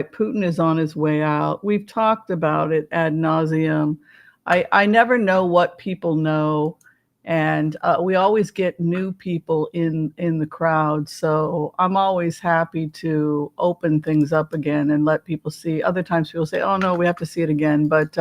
Putin is on his way out. We've talked about it ad nauseum. I never know what people know, and we always get new people in the crowd. So I'm always happy to open things up again and let people see. Other times people say, "Oh no, we have to see it again," but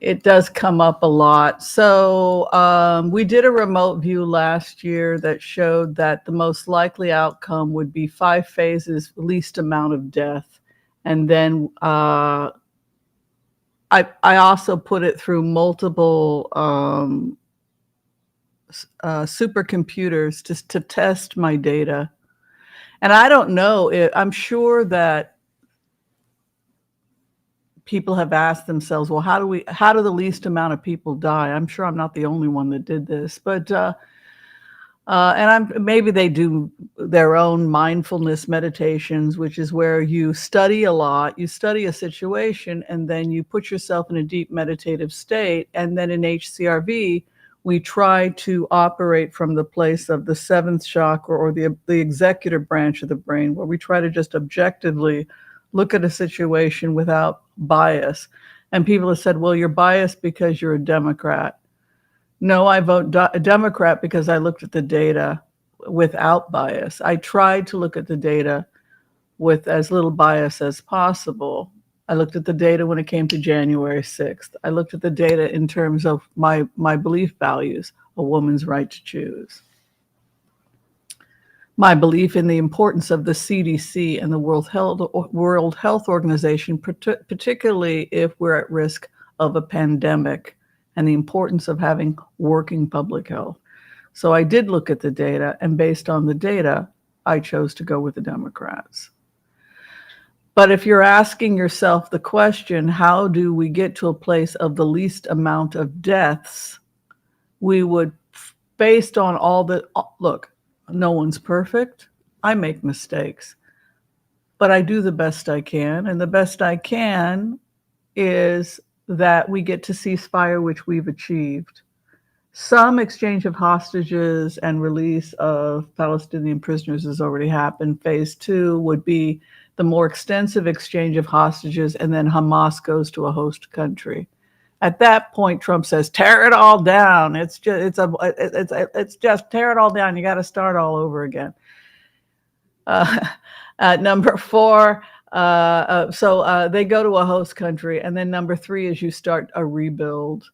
it does come up a lot. So we did a remote view last year that showed that the most likely outcome would be 5 phases, least amount of death. And then I also put it through multiple supercomputers just to test my data. And I don't know, I'm sure that people have asked themselves, well, how do the least amount of people die? I'm sure I'm not the only one that did this, but maybe they do their own mindfulness meditations, which is where you study a lot, you study a situation, and then you put yourself in a deep meditative state. And then in HCRV, we try to operate from the place of the seventh chakra, or the executive branch of the brain, where we try to just objectively look at a situation without bias. And people have said, well, you're biased because you're a Democrat. No, I vote Democrat because I looked at the data without bias. I tried to look at the data with as little bias as possible. I looked at the data when it came to January 6th. I looked at the data in terms of my belief values, a woman's right to choose, my belief in the importance of the CDC and the World Health Organization, particularly if we're at risk of a pandemic, and the importance of having working public health. So I did look at the data, and based on the data, I chose to go with the Democrats. But if you're asking yourself the question, how do we get to a place of the least amount of deaths, we would, based on all the, look, no one's perfect. I make mistakes, but I do the best I can. And the best I can is that we get to ceasefire, which we've achieved. Some exchange of hostages and release of Palestinian prisoners has already happened. Phase 2 would be the more extensive exchange of hostages, and then Hamas goes to a host country. At that point, Trump says, "Tear it all down. It's just tear it all down. You got to start all over again." Number 4, they go to a host country, and then number 3 is you start a rebuild.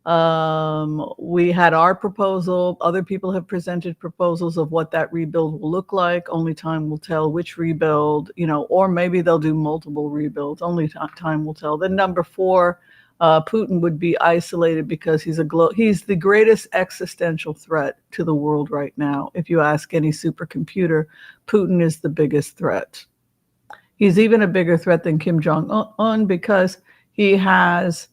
We had our proposal. Other people have presented proposals of what that rebuild will look like. Only time will tell which rebuild, or maybe they'll do multiple rebuilds. Only time will tell. Then number 4. Putin would be isolated because he's the greatest existential threat to the world right now. If you ask any supercomputer, Putin is the biggest threat. He's even a bigger threat than Kim Jong-un because he has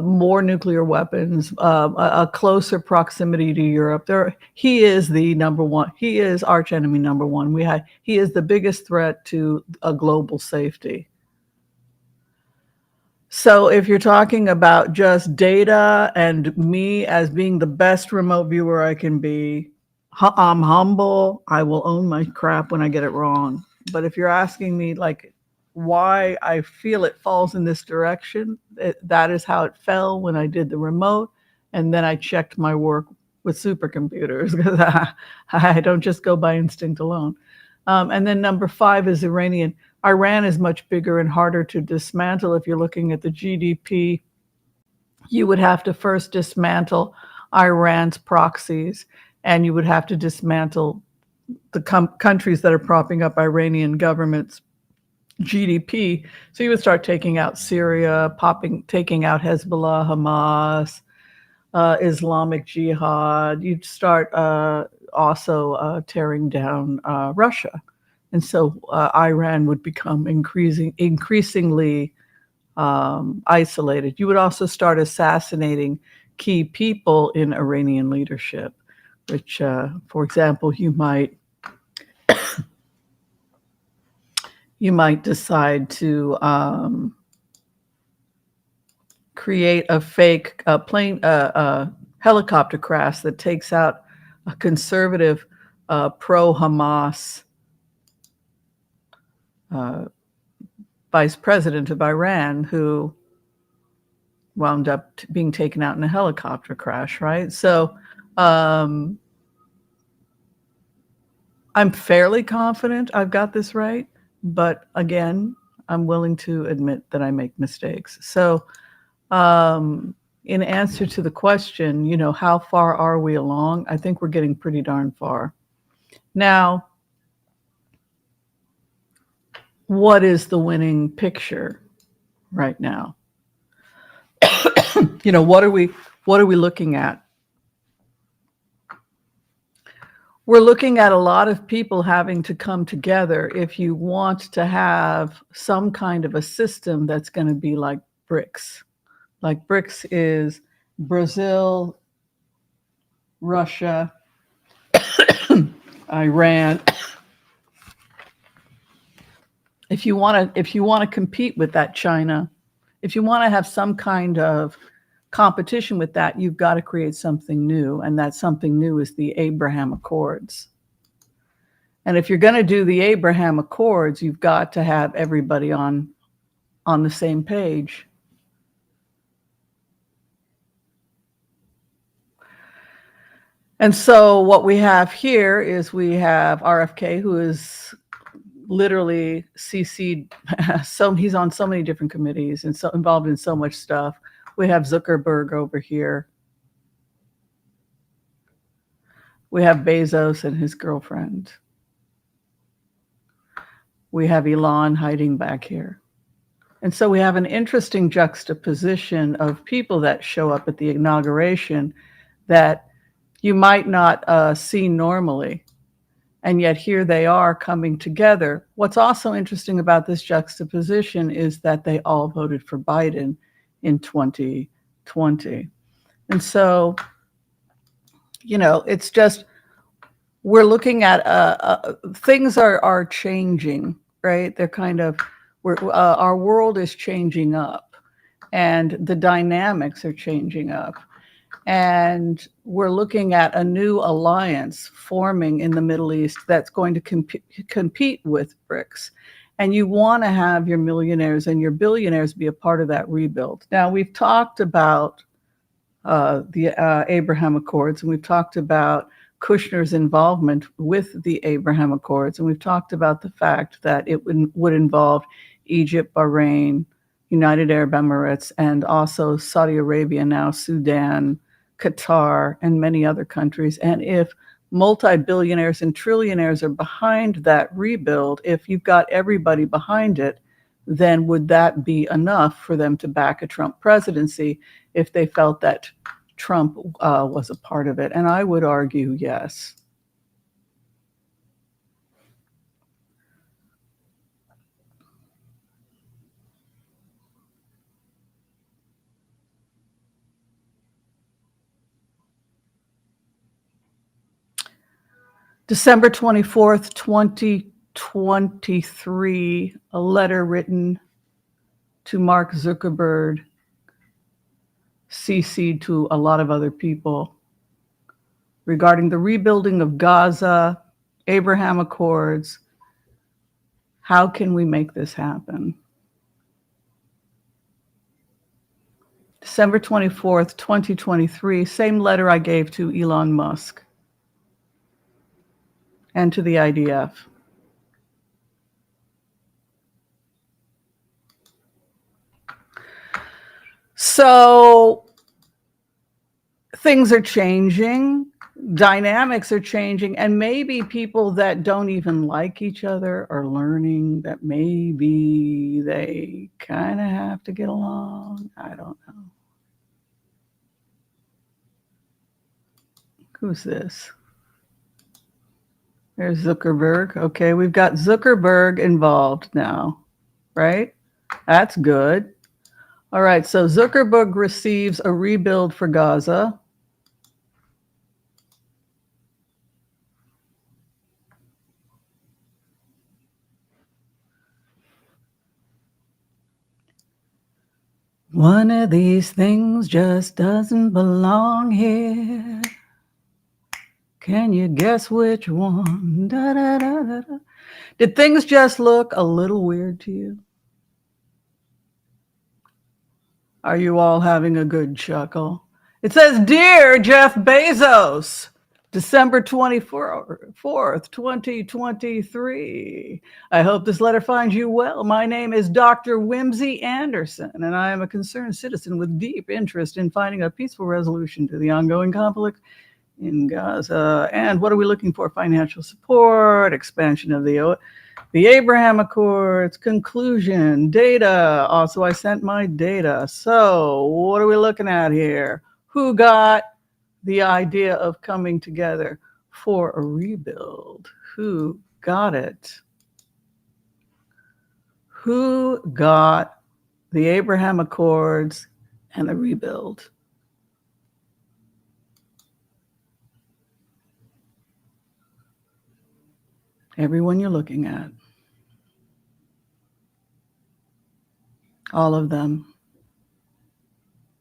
more nuclear weapons, a closer proximity to Europe. He is the number one. He is arch enemy number one. He is the biggest threat to a global safety. So if you're talking about just data and me as being the best remote viewer I can be, I'm humble. I will own my crap when I get it wrong. But if you're asking me like why I feel it falls in this direction, that is how it fell when I did the remote. And then I checked my work with supercomputers because I don't just go by instinct alone. And then number 5 is Iranian. Iran is much bigger and harder to dismantle. If you're looking at the GDP, you would have to first dismantle Iran's proxies, and you would have to dismantle the countries that are propping up Iranian government's GDP. So you would start taking out Syria, taking out Hezbollah, Hamas, Islamic Jihad. You'd start also tearing down Russia. And so Iran would become increasingly isolated. You would also start assassinating key people in Iranian leadership, which, for example, you might decide to create a fake helicopter crash that takes out a conservative pro-Hamas vice president of Iran who wound up being taken out in a helicopter crash, right? So I'm fairly confident I've got this right, but again, I'm willing to admit that I make mistakes. So in answer to the question, how far are we along? I think we're getting pretty darn far. Now, what is the winning picture right now? What are we looking at? We're looking at a lot of people having to come together if you want to have some kind of a system that's going to be like BRICS. Like BRICS is Brazil, Russia, Iran. If you want to compete with that, China, if you want to have some kind of competition with that, you've got to create something new, and that something new is the Abraham Accords. And if you're going to do the Abraham Accords, you've got to have everybody on the same page. And so what we have here is we have RFK, who is literally CC'd, he's on so many different committees and so involved in so much stuff. We have Zuckerberg over here. We have Bezos and his girlfriend. We have Elon hiding back here. And so we have an interesting juxtaposition of people that show up at the inauguration that you might not see normally. And yet here they are coming together. What's also interesting about this juxtaposition is that they all voted for Biden in 2020. And so, it's just, we're looking at things are changing, right? They're kind of, our world is changing up and the dynamics are changing up. And we're looking at a new alliance forming in the Middle East that's going to compete with BRICS. And you want to have your millionaires and your billionaires be a part of that rebuild. Now, we've talked about the Abraham Accords, and we've talked about Kushner's involvement with the Abraham Accords, and we've talked about the fact that it would involve Egypt, Bahrain, United Arab Emirates, and also Saudi Arabia, now Sudan, Qatar, and many other countries. And if multi-billionaires and trillionaires are behind that rebuild, if you've got everybody behind it, then would that be enough for them to back a Trump presidency if they felt that Trump was a part of it? And I would argue yes. December 24th, 2023, a letter written to Mark Zuckerberg, CC'd to a lot of other people regarding the rebuilding of Gaza, Abraham Accords. How can we make this happen? December 24th, 2023, same letter I gave to Elon Musk and to the IDF. So things are changing, dynamics are changing, and maybe people that don't even like each other are learning that maybe they kind of have to get along. I don't know. Who's this? There's Zuckerberg. Okay, we've got Zuckerberg involved now, right? That's good. All right, so Zuckerberg receives a rebuild for Gaza. One of these things just doesn't belong here. Can you guess which one? Da, da, da, da, da. Did things just look a little weird to you? Are you all having a good chuckle? It says, Dear Jeff Bezos, December 24th, 2023. I hope this letter finds you well. My name is Dr. Whimsy Anderson, and I am a concerned citizen with deep interest in finding a peaceful resolution to the ongoing conflict in Gaza. And what are we looking for? Financial support, expansion of the Abraham Accords, conclusion, data. Also, I sent my data. So what are we looking at here? Who got the idea of coming together for a rebuild? Who got it? Who got the Abraham Accords and the rebuild? Everyone you're looking at. All of them.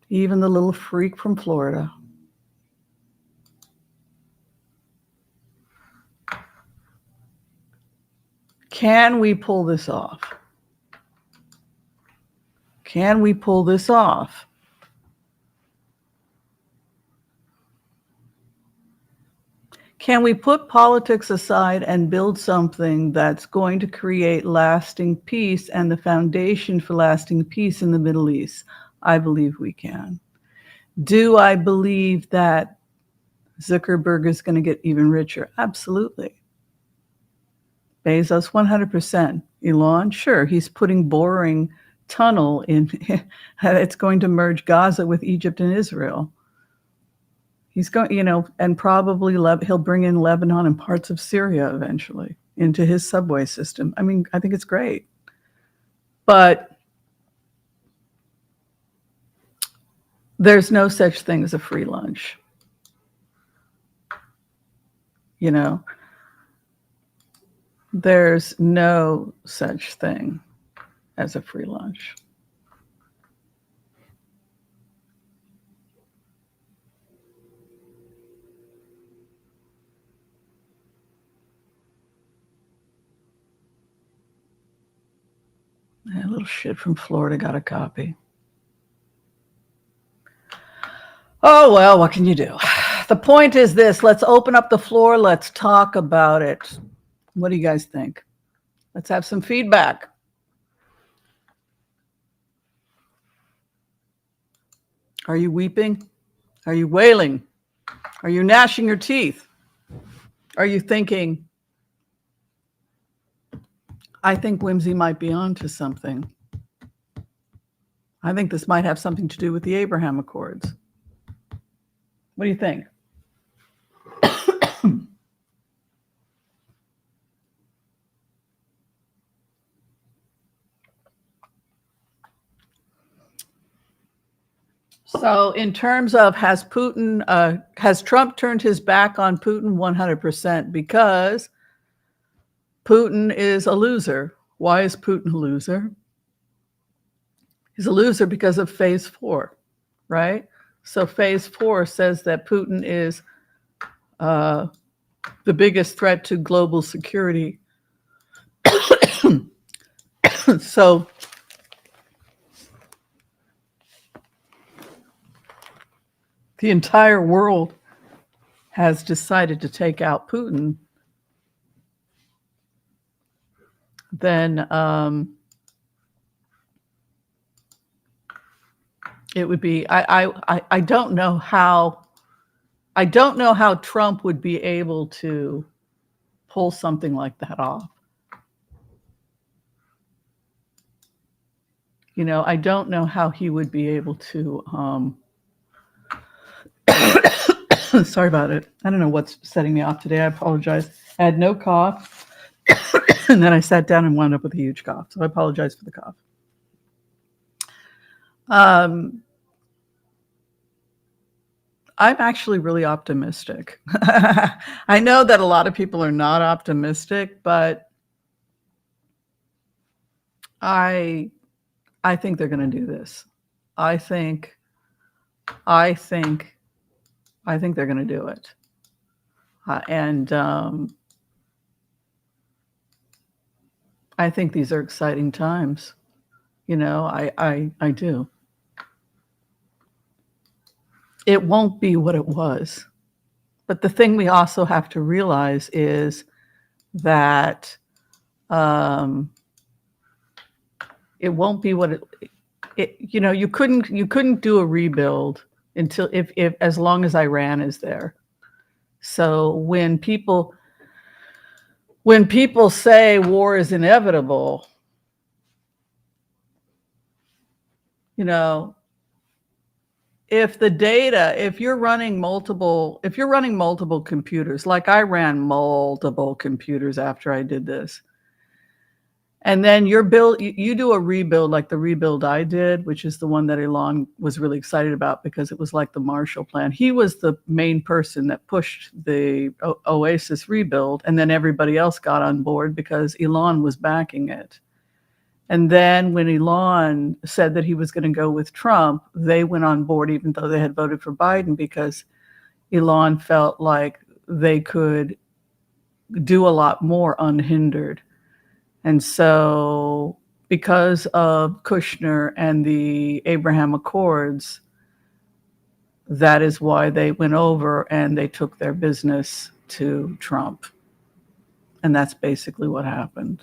Even the little freak from Florida. Can we pull this off? Can we pull this off? Can we put politics aside and build something that's going to create lasting peace and the foundation for lasting peace in the Middle East? I believe we can. Do I believe that Zuckerberg is going to get even richer? Absolutely. Bezos, 100%. Elon, sure, he's putting boring tunnel in. It's going to merge Gaza with Egypt and Israel. He's going, and probably he'll bring in Lebanon and parts of Syria eventually into his subway system. I mean, I think it's great. But there's no such thing as a free lunch. There's no such thing as a free lunch. That little shit from Florida got a copy. Oh, well, what can you do? The point is this. Let's open up the floor. Let's talk about it. What do you guys think? Let's have some feedback. Are you weeping? Are you wailing? Are you gnashing your teeth? Are you thinking, I think Whimsy might be onto something. I think this might have something to do with the Abraham Accords. What do you think? So in terms of has Trump turned his back on Putin? 100%, because Putin is a loser. Why is Putin a loser? He's a loser because of phase 4, right? So phase 4 says that Putin is the biggest threat to global security. So the entire world has decided to take out Putin. Then it would be, I don't know how Trump would be able to pull something like that off. I don't know how he would be able to, sorry about it. I don't know what's setting me off today. I apologize. I had no cough. And then I sat down and wound up with a huge cough. So I apologize for the cough. I'm actually really optimistic. I know that a lot of people are not optimistic, but I think they're going to do this. I think they're going to do it. And I think these are exciting times. I do. It won't be what it was. But the thing we also have to realize is that it won't be what you couldn't do a rebuild until if as long as Iran is there. So when people say war is inevitable, if you're running multiple computers, like I ran multiple computers after I did this, and then you do a rebuild like the rebuild I did, which is the one that Elon was really excited about because it was like the Marshall Plan. He was the main person that pushed the Oasis rebuild, and then everybody else got on board because Elon was backing it. And then when Elon said that he was going to go with Trump, they went on board even though they had voted for Biden because Elon felt like they could do a lot more unhindered. And so because of Kushner and the Abraham Accords, that is why they went over and they took their business to Trump. And that's basically what happened.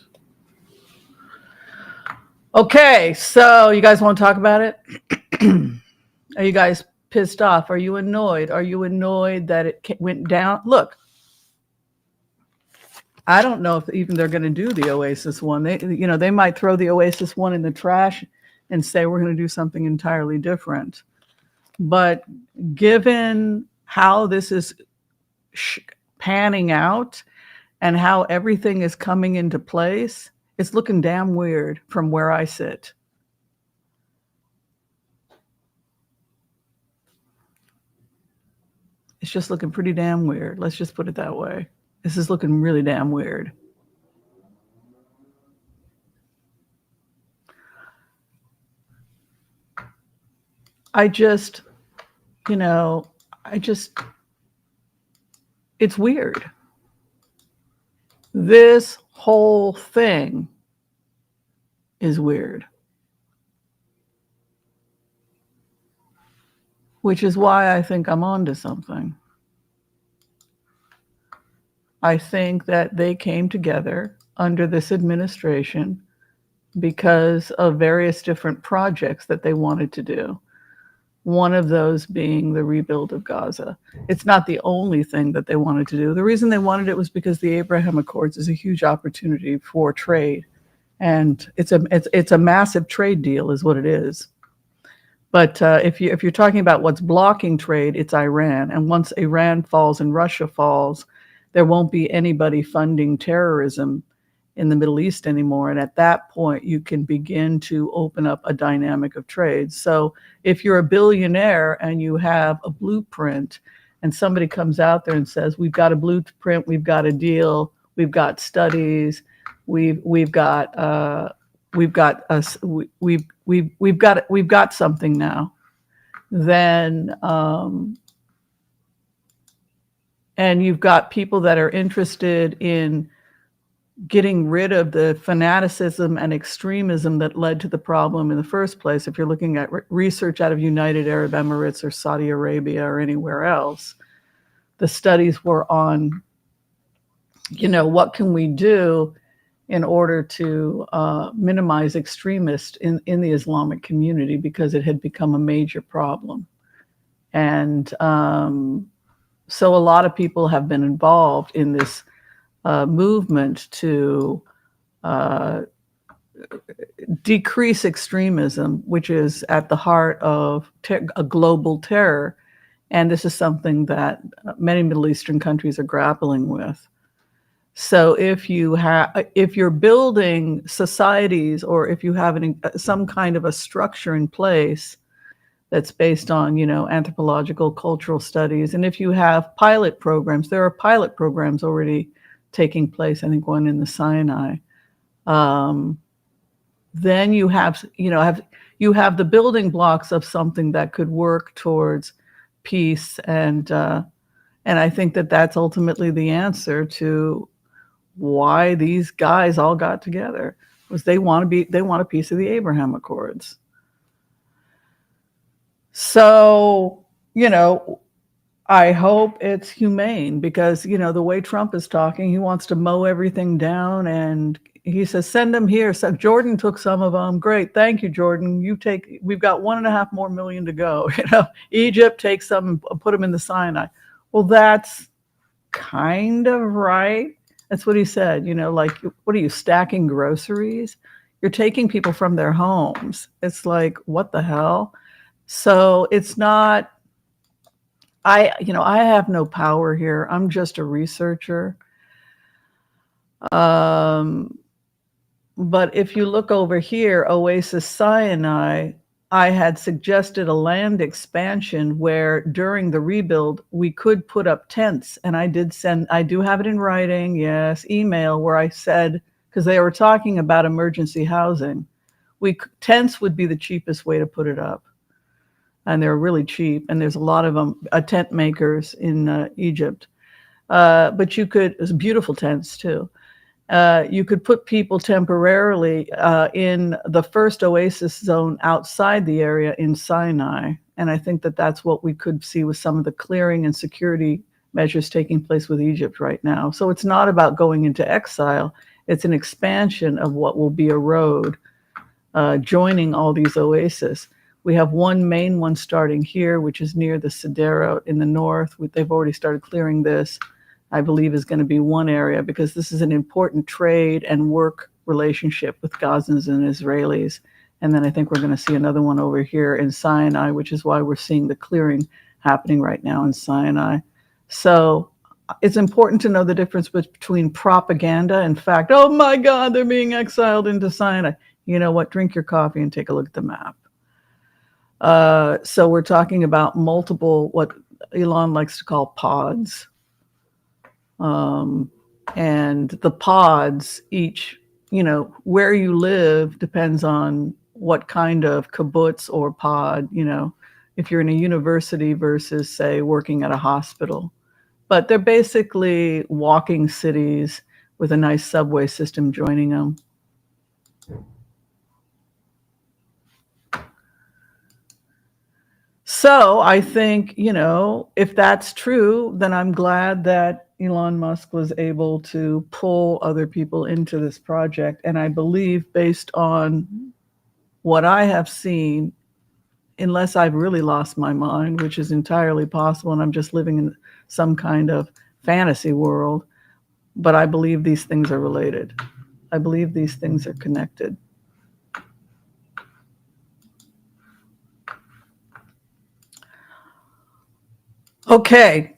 Okay, so you guys want to talk about it? Are you guys pissed off? Are you annoyed? Are you annoyed that it went down? Look, I don't know if even they're going to do the Oasis one. They might throw the Oasis one in the trash and say we're going to do something entirely different. But given how this is panning out and how everything is coming into place, it's looking damn weird from where I sit. It's just looking pretty damn weird. Let's just put it that way. This is looking really damn weird. It's weird. This whole thing is weird. Which is why I think I'm onto something. I think that they came together under this administration because of various different projects that they wanted to do. One of those being the rebuild of Gaza. It's not the only thing that they wanted to do. The reason they wanted it was because the Abraham Accords is a huge opportunity for trade. And it's a massive trade deal is what it is. But if you're talking about what's blocking trade, it's Iran. And once Iran falls and Russia falls, there won't be anybody funding terrorism in the Middle East anymore. And at that point, you can begin to open up a dynamic of trade. So if you're a billionaire and you have a blueprint and somebody comes out there and says, we've got a blueprint, we've got a deal, we've got studies, we've got something now, then and you've got people that are interested in getting rid of the fanaticism and extremism that led to the problem in the first place. If you're looking at research out of United Arab Emirates or Saudi Arabia or anywhere else, the studies were on, what can we do in order to minimize extremists in the Islamic community because it had become a major problem. And so a lot of people have been involved in this movement to decrease extremism, which is at the heart of a global terror. And this is something that many Middle Eastern countries are grappling with. So if you're building societies, or if you have some kind of a structure in place that's based on, anthropological, cultural studies, and if you have pilot programs, there are pilot programs already taking place, I think one in the Sinai, then you have the building blocks of something that could work towards peace, and I think that that's ultimately the answer to why these guys all got together, was they want a piece of the Abraham Accords. So, I hope it's humane, because, the way Trump is talking, he wants to mow everything down, and he says, send them here. So Jordan took some of them. Great. Thank you, Jordan. We've got 1.5 more million to go. Egypt, take some and put them in the Sinai. Well, that's kind of right. That's what he said. Like, what are you, stacking groceries? You're taking people from their homes. It's like, what the hell? So it's not, I have no power here. I'm just a researcher. But if you look over here, Oasis Sinai, I had suggested a land expansion where during the rebuild, we could put up tents. And I do have it in writing, yes, email, where I said, because they were talking about emergency housing, tents would be the cheapest way to put it up. And they're really cheap. And there's a lot of them, tent makers in Egypt. But it's beautiful tents too. You could put people temporarily in the first oasis zone outside the area in Sinai. And I think that that's what we could see with some of the clearing and security measures taking place with Egypt right now. So it's not about going into exile. It's an expansion of what will be a road joining all these oases. We have one main one starting here, which is near the Sderot in the north. They've already started clearing this. I believe is going to be one area, because this is an important trade and work relationship with Gazans and Israelis. And then I think we're going to see another one over here in Sinai, which is why we're seeing the clearing happening right now in Sinai. So it's important to know the difference between propaganda and fact. Oh my God, they're being exiled into Sinai. You know what? Drink your coffee and take a look at the map. So we're talking about multiple, what Elon likes to call pods. And the pods, each, where you live depends on what kind of kibbutz or pod, if you're in a university versus, say, working at a hospital. But they're basically walking cities with a nice subway system joining them. So I think, if that's true, then I'm glad that Elon Musk was able to pull other people into this project. And I believe, based on what I have seen, unless I've really lost my mind, which is entirely possible, and I'm just living in some kind of fantasy world, but I believe these things are related. I believe these things are connected. Okay.